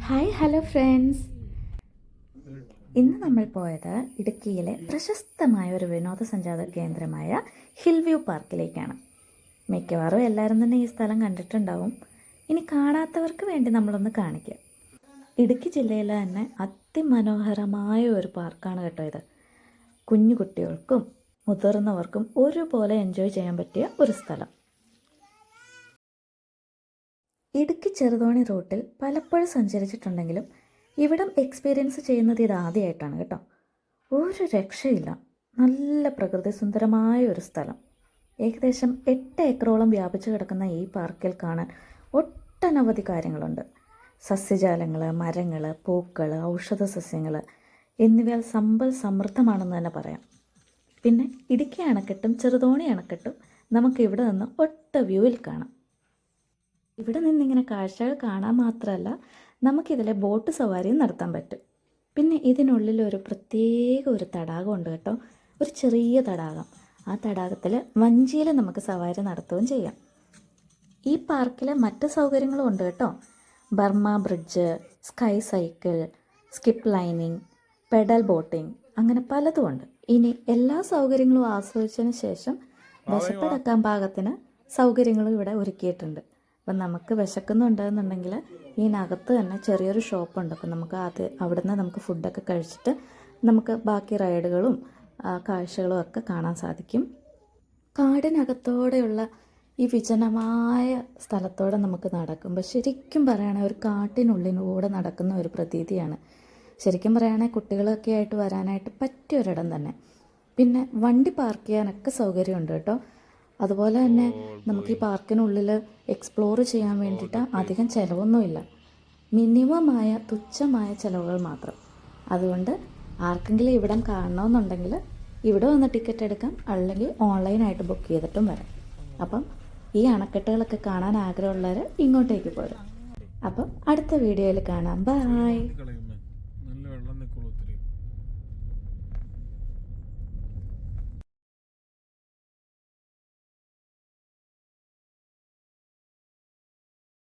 Hello friends. ഇന്ന് നമ്മൾ പോയത് ഇടുക്കിയിലെ പ്രശസ്തമായ ഒരു വിനോദസഞ്ചാര കേന്ദ്രമായ ഹിൽ വ്യൂ പാർക്കിലേക്കാണ്. മിക്കവാറും എല്ലാവരും തന്നെ ഈ സ്ഥലം കണ്ടിട്ടുണ്ടാവും. ഇനി കാണാത്തവർക്ക് വേണ്ടി നമ്മളൊന്ന് കാണിക്കാം. ഇടുക്കി ജില്ലയിലെ തന്നെ അതിമനോഹരമായ ഒരു പാർക്കാണ് കേട്ടോ ഇത്. കുഞ്ഞു കുട്ടികൾക്കും മുതിർന്നവർക്കും ഒരുപോലെ എൻജോയ് ചെയ്യാൻ പറ്റിയ ഒരു സ്ഥലം. ഇടുക്കി ചെറുതോണി റൂട്ടിൽ പലപ്പോഴും സഞ്ചരിച്ചിട്ടുണ്ടെങ്കിലും ഇവിടം എക്സ്പീരിയൻസ് ചെയ്യുന്നത് ഇതാദ്യമായിട്ടാണ് കേട്ടോ. ഒരു രക്ഷയില്ല. നല്ല പ്രകൃതി സുന്ദരമായ ഒരു സ്ഥലം. ഏകദേശം 8 ഏക്കറോളം വ്യാപിച്ചു കിടക്കുന്ന ഈ പാർക്കിൽ കാണാൻ ഒട്ടനവധി കാര്യങ്ങളുണ്ട്. സസ്യജാലങ്ങൾ, മരങ്ങൾ, പൂക്കൾ, ഔഷധ സസ്യങ്ങൾ എന്നിവയാൽ സമ്പൽ സമൃദ്ധമാണെന്ന് തന്നെ പറയാം. പിന്നെ ഇടുക്കി അണക്കെട്ടും ചെറുതോണി അണക്കെട്ടും നമുക്കിവിടെ നിന്ന് ഒറ്റ വ്യൂവിൽ കാണാം. ഇവിടെ നിന്നിങ്ങനെ കാഴ്ചകൾ കാണാൻ മാത്രമല്ല, നമുക്കിതിലെ ബോട്ട് സവാരിയും നടത്താൻ പറ്റും. പിന്നെ ഇതിനുള്ളിൽ ഒരു പ്രത്യേക ഒരു തടാകമുണ്ട് കേട്ടോ. ഒരു ചെറിയ തടാകം. ആ തടാകത്തിൽ വഞ്ചിയിൽ നമുക്ക് സവാരി നടത്തുകയും ചെയ്യാം. ഈ പാർക്കിൽ മറ്റ് സൗകര്യങ്ങളും ഉണ്ട് കേട്ടോ. Burma bridge, sky cycle, skip lining, pedal boating, അങ്ങനെ പലതും ഉണ്ട്. ഇനി എല്ലാ സൗകര്യങ്ങളും ആസ്വദിച്ചതിന് ശേഷം വിശപ്പടക്കാൻ പാകത്തിന് സൗകര്യങ്ങളും ഇവിടെ ഒരുക്കിയിട്ടുണ്ട്. അപ്പം നമുക്ക് വിശക്കുന്നുണ്ടെന്നുണ്ടെങ്കിൽ ഇതിനകത്ത് തന്നെ ചെറിയൊരു ഷോപ്പുണ്ട്. അപ്പം നമുക്ക് അവിടുന്ന് നമുക്ക് ഫുഡൊക്കെ കഴിച്ചിട്ട് നമുക്ക് ബാക്കി റൈഡുകളും കാഴ്ചകളും ഒക്കെ കാണാൻ സാധിക്കും. കാടിനകത്തോടെയുള്ള ഈ വിജനമായ സ്ഥലത്തോടെ നമുക്ക് നടക്കുമ്പോൾ ശരിക്കും പറയുകയാണെങ്കിൽ ഒരു കാട്ടിനുള്ളിലൂടെ നടക്കുന്ന ഒരു പ്രതീതിയാണ്. ശരിക്കും പറയുകയാണെങ്കിൽ കുട്ടികളൊക്കെ ആയിട്ട് വരാനായിട്ട് പറ്റിയൊരിടം തന്നെ. പിന്നെ വണ്ടി പാർക്ക് ചെയ്യാനൊക്കെ സൗകര്യമുണ്ട് കേട്ടോ. അതുപോലെ തന്നെ നമുക്ക് ഈ പാർക്കിനുള്ളിൽ എക്സ്പ്ലോർ ചെയ്യാൻ വേണ്ടിയിട്ട് അധികം ചിലവൊന്നുമില്ല. മിനിമമായ തുച്ഛമായ ചിലവുകൾ മാത്രം. അതുകൊണ്ട് ആർക്കെങ്കിലും ഇവിടം കാണണമെന്നുണ്ടെങ്കിൽ ഇവിടെ വന്ന് ടിക്കറ്റ് എടുക്കാം, അല്ലെങ്കിൽ ഓൺലൈനായിട്ട് ബുക്ക് ചെയ്തിട്ടും വരാം. അപ്പം ഈ അണക്കെട്ടുകളൊക്കെ കാണാൻ ആഗ്രഹമുള്ളവർ ഇങ്ങോട്ടേക്ക് പോരും. അപ്പം അടുത്ത വീഡിയോയിൽ കാണാം. ബൈ.